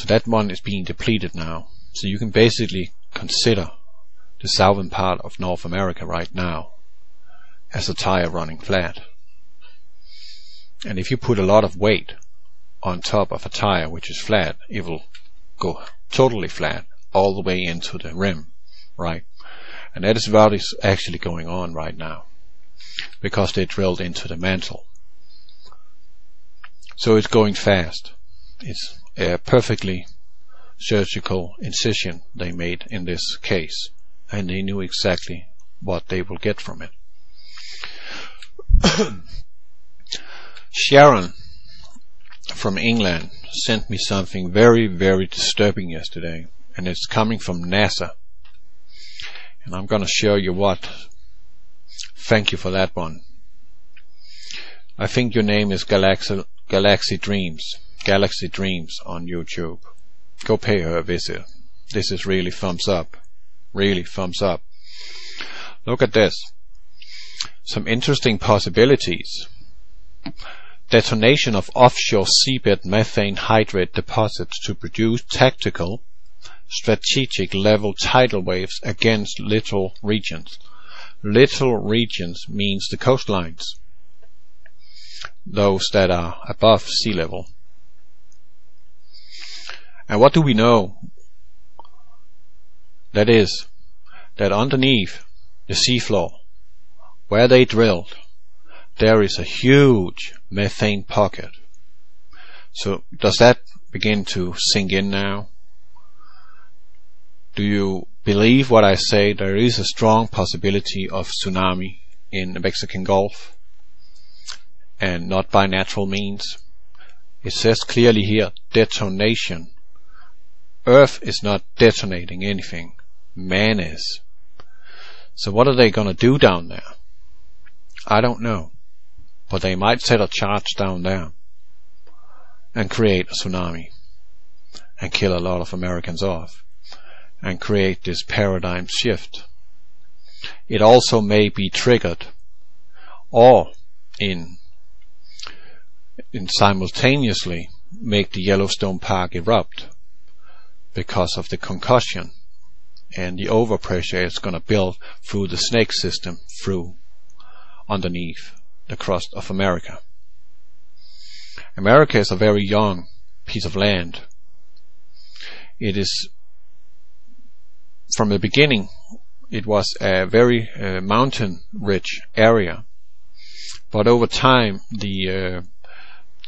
So that one is being depleted now. So you can basically consider the southern part of North America right now as a tire running flat. And if you put a lot of weight on top of a tire which is flat, it will go totally flat all the way into the rim, right? And that is what is actually going on right now, because they drilled into the mantle. So it's going fast. It's a perfectly surgical incision they made in this case, and they knew exactly what they will get from it. Sharon from England sent me something very, very disturbing yesterday, and it's coming from NASA, and I'm going to show you what. Thank you for that one. I think your name is Galaxy Dreams on YouTube. Go pay her a visit. This is really thumbs up. Really thumbs up. Look at this. Some interesting possibilities. Detonation of offshore seabed methane hydrate deposits to produce tactical, strategic level tidal waves against littoral regions. Littoral regions means the coastlines, those that are above sea level. And what do we know? That is, that underneath the seafloor, where they drilled, there is a huge methane pocket. So does that begin to sink in now? Do you believe what I say? There is a strong possibility of tsunami in the Mexican Gulf, and not by natural means. It says clearly here, detonation. Earth is not detonating anything. Man is. So what are they going to do down there? I don't know. But they might set a charge down there and create a tsunami and kill a lot of Americans off and create this paradigm shift. It also may be triggered or in simultaneously make the Yellowstone Park erupt because of the concussion and the overpressure it's going to build through the snake system through underneath the crust of America. America is a very young piece of land. It is, from the beginning, it was a very mountain-rich area, but over time the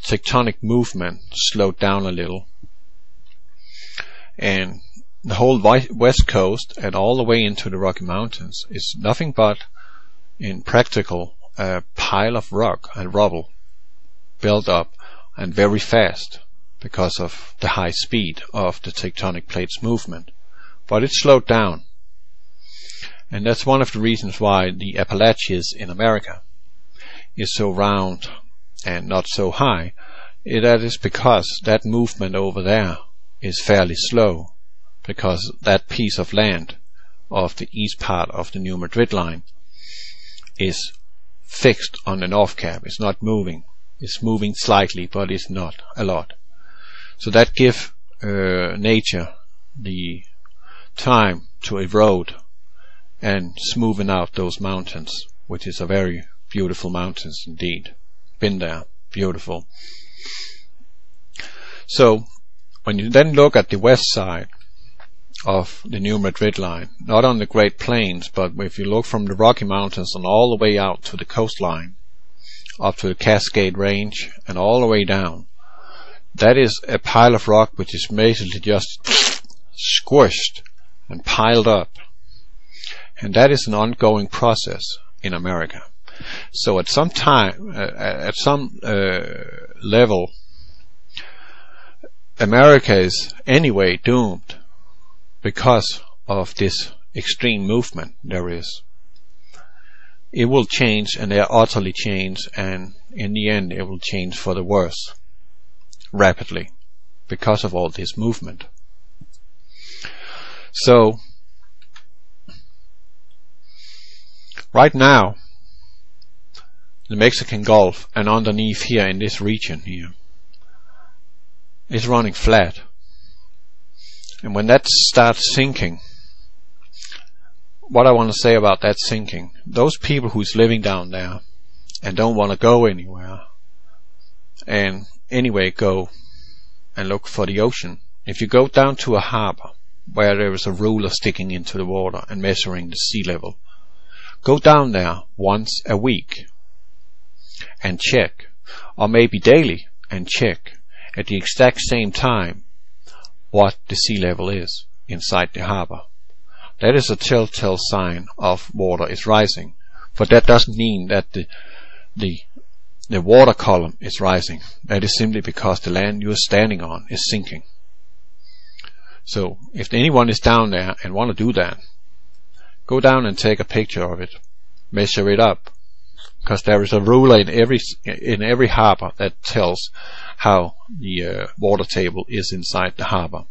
tectonic movement slowed down a little, and the whole west coast and all the way into the Rocky Mountains is nothing but, in practical, a pile of rock and rubble built up, and very fast because of the high speed of the tectonic plates movement. But it slowed down, and that's one of the reasons why the Appalachians in America is so round and not so high. That is because that movement over there is fairly slow, because that piece of land of the east part of the New Madrid line is fixed on the North Cap. It's not moving. It's moving slightly, but it's not a lot. So that gives nature the time to erode and smoothen out those mountains, which is a very beautiful mountains indeed. Been there, beautiful. So when you then look at the west side of the New Madrid line, not on the Great Plains, but if you look from the Rocky Mountains and all the way out to the coastline, up to the Cascade Range and all the way down, that is a pile of rock which is basically just squished and piled up, and that is an ongoing process in America. So at some time, at some level, America is anyway doomed because of this extreme movement there is. It will change, and they are utterly change, and in the end it will change for the worse rapidly because of all this movement. So right now the Mexican Gulf and underneath here in this region here is running flat. And when that starts sinking, what I want to say about that sinking, those people who's living down there and don't want to go anywhere, and anyway go and look for the ocean. If you go down to a harbor where there is a ruler sticking into the water and measuring the sea level, go down there once a week and check, or maybe daily, and check at the exact same time what the sea level is inside the harbor. That is a telltale sign of water is rising, but that doesn't mean that the water column is rising. That is simply because the land you are standing on is sinking. So if anyone is down there and want to do that, go down and take a picture of it, measure it up, because there is a ruler in every harbor that tells how the water table is inside the harbor,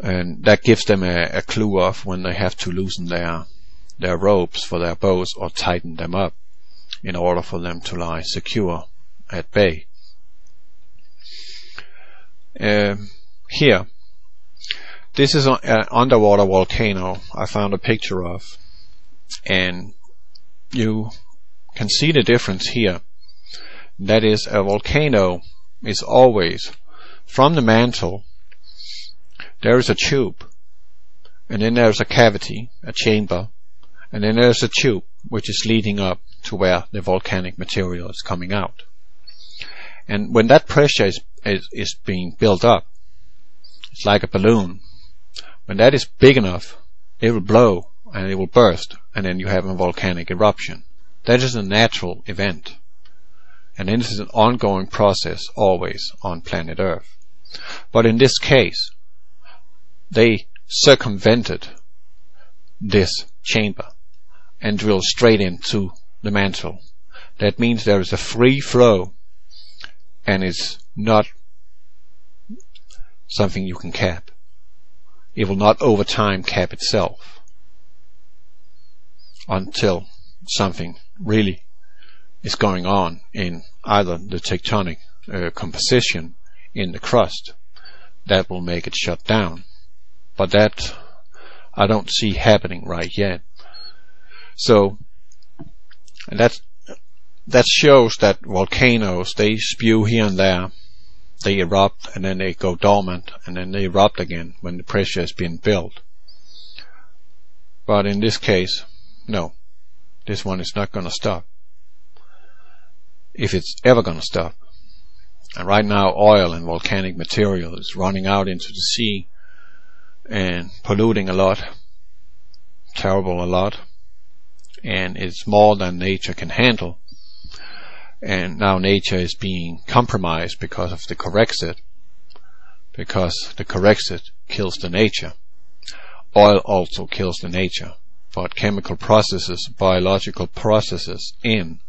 and that gives them a clue of when they have to loosen their ropes for their boats or tighten them up in order for them to lie secure at bay. Here, this is an underwater volcano I found a picture of, and you can see the difference here. That is, a volcano is always, from the mantle there is a tube, and then there's a cavity, a chamber, and then there's a tube which is leading up to where the volcanic material is coming out. And when that pressure is being built up, it's like a balloon. When that is big enough, it will blow and it will burst, and then you have a volcanic eruption. That is a natural event, and this is an ongoing process always on planet Earth. But in this case, they circumvented this chamber and drilled straight into the mantle. That means there is a free flow, and it's not something you can cap. It will not over time cap itself until something really is going on in either the tectonic composition in the crust that will make it shut down. But that I don't see happening right yet. So that shows that volcanoes, they spew here and there, they erupt and then they go dormant and then they erupt again when the pressure has been built. But in this case, no, this one is not going to stop, if it's ever going to stop. And right now oil and volcanic material is running out into the sea and polluting a lot, terrible a lot, and it's more than nature can handle. And now nature is being compromised because of the Corexit, because the Corexit kills the nature. Oil also kills the nature, but chemical processes, biological processes in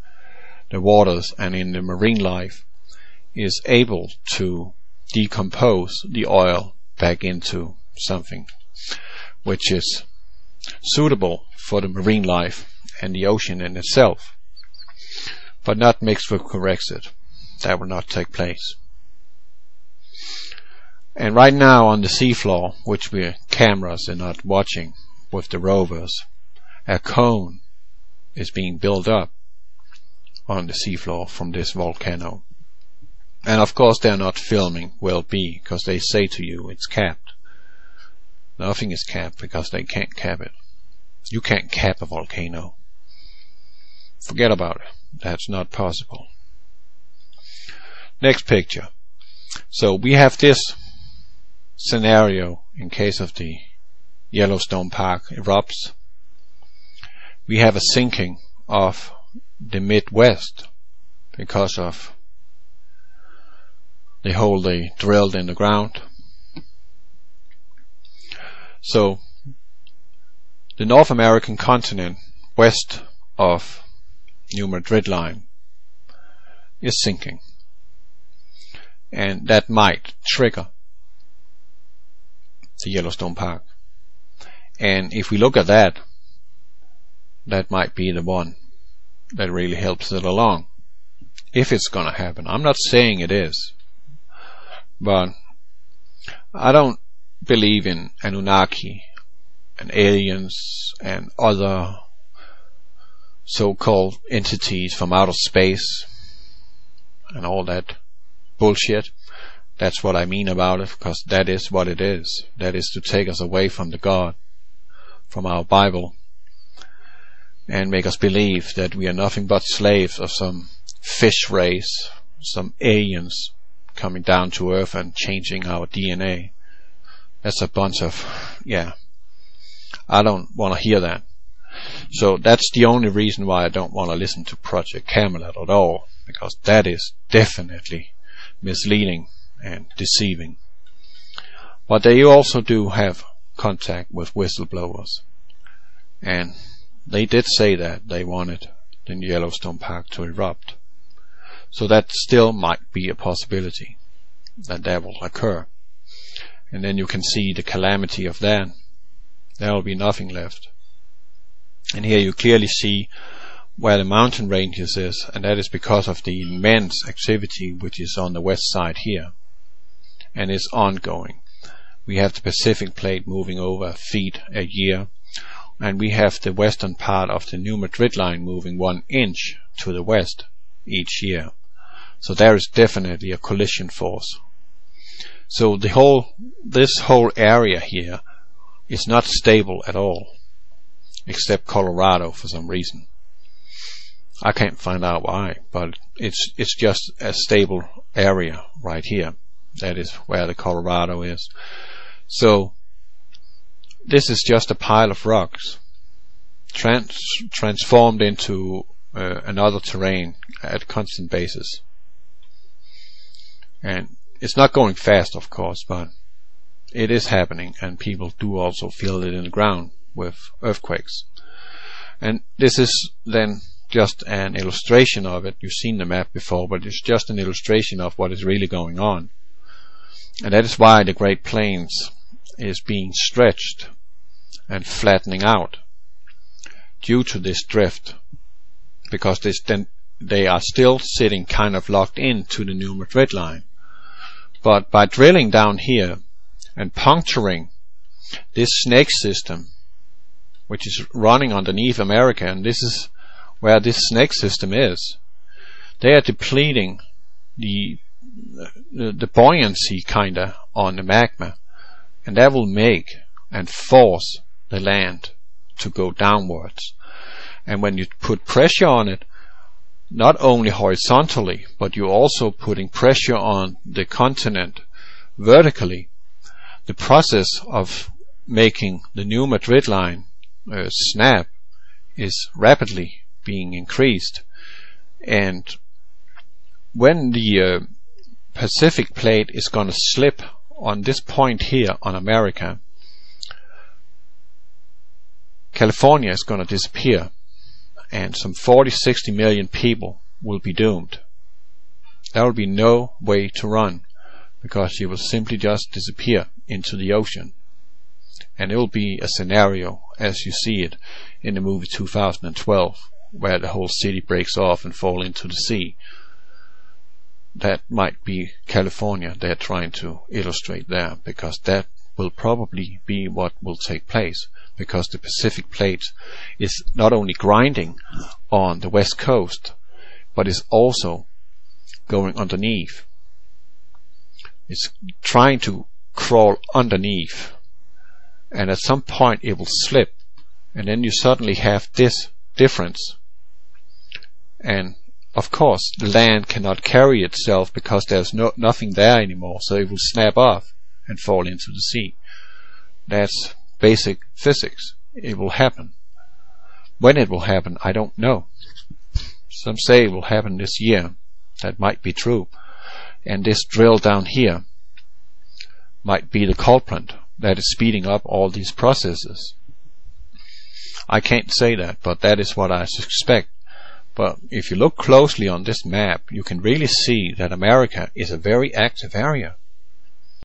the waters and in the marine life is able to decompose the oil back into something which is suitable for the marine life and the ocean in itself, but not mixed with Corexit. That will not take place. And right now on the seafloor, which we cameras are not watching with the rovers, a cone is being built up on the seafloor from this volcano. And of course they're not filming will be, because they say to you it's capped. Nothing is capped because they can't cap it. You can't cap a volcano. Forget about it. That's not possible. Next picture. So we have this scenario in case of the Yellowstone Park erupts. We have a sinking of the Midwest because of the hole they drilled in the ground. So the North American continent west of New Madrid line is sinking, and that might trigger the Yellowstone Park. And if we look at that, that might be the one that really helps it along, if it's gonna happen. I'm not saying it is, but I don't believe in Anunnaki and aliens and other so-called entities from outer space and all that bullshit. That's what I mean about it, because that is what it is. That is to take us away from the God, from our Bible, and make us believe that we are nothing but slaves of some fish race, some aliens coming down to Earth and changing our DNA. That's a bunch of, I don't want to hear that. So that's the only reason why I don't want to listen to Project Camelot at all, because that is definitely misleading and deceiving. But they also do have contact with whistleblowers, and they did say that they wanted the Yellowstone Park to erupt. So that still might be a possibility that will occur. And then you can see the calamity of that. There will be nothing left. And here you clearly see where the mountain ranges is, and that is because of the immense activity which is on the west side here, and is ongoing. We have the Pacific Plate moving over feet a year, and we have the western part of the New Madrid line moving 1 inch to the west each year. So there is definitely a collision force. So this whole area here is not stable at all, except Colorado for some reason. I can't find out why, but it's just a stable area right here. That is where the Colorado is. So this is just a pile of rocks transformed into another terrain at constant basis. And it's not going fast, of course, but it is happening, and people do also feel it in the ground with earthquakes. And this is then just an illustration of it. You've seen the map before, but it's just an illustration of what is really going on. And that is why the Great Plains is being stretched and flattening out due to this drift, because they are still sitting kind of locked into the New Madrid line. But by drilling down here and puncturing this snake system, which is running underneath America, and this is where this snake system is, they are depleting the buoyancy kinda on the magma, and that will make and force the land to go downwards. And when you put pressure on it, not only horizontally, but you're also putting pressure on the continent vertically, the process of making the New Madrid line snap is rapidly being increased. And when the Pacific Plate is going to slip on this point here on America, California is going to disappear, and some 40-60 million people will be doomed. There will be no way to run, because you will simply just disappear into the ocean. And it will be a scenario as you see it in the movie 2012, where the whole city breaks off and fall into the sea. That might be California they're trying to illustrate there, because that will probably be what will take place, because the Pacific Plate is not only grinding on the west coast, but is also going underneath. It's trying to crawl underneath, and at some point it will slip, and then you suddenly have this difference. And of course the land cannot carry itself, because there's nothing there anymore, so it will snap off and fall into the sea. That's basic physics. It will happen. When it will happen, I don't know. Some say it will happen this year. That might be true. And this drill down here might be the culprit that is speeding up all these processes. I can't say that, but that is what I suspect. But if you look closely on this map, you can really see that America is a very active area.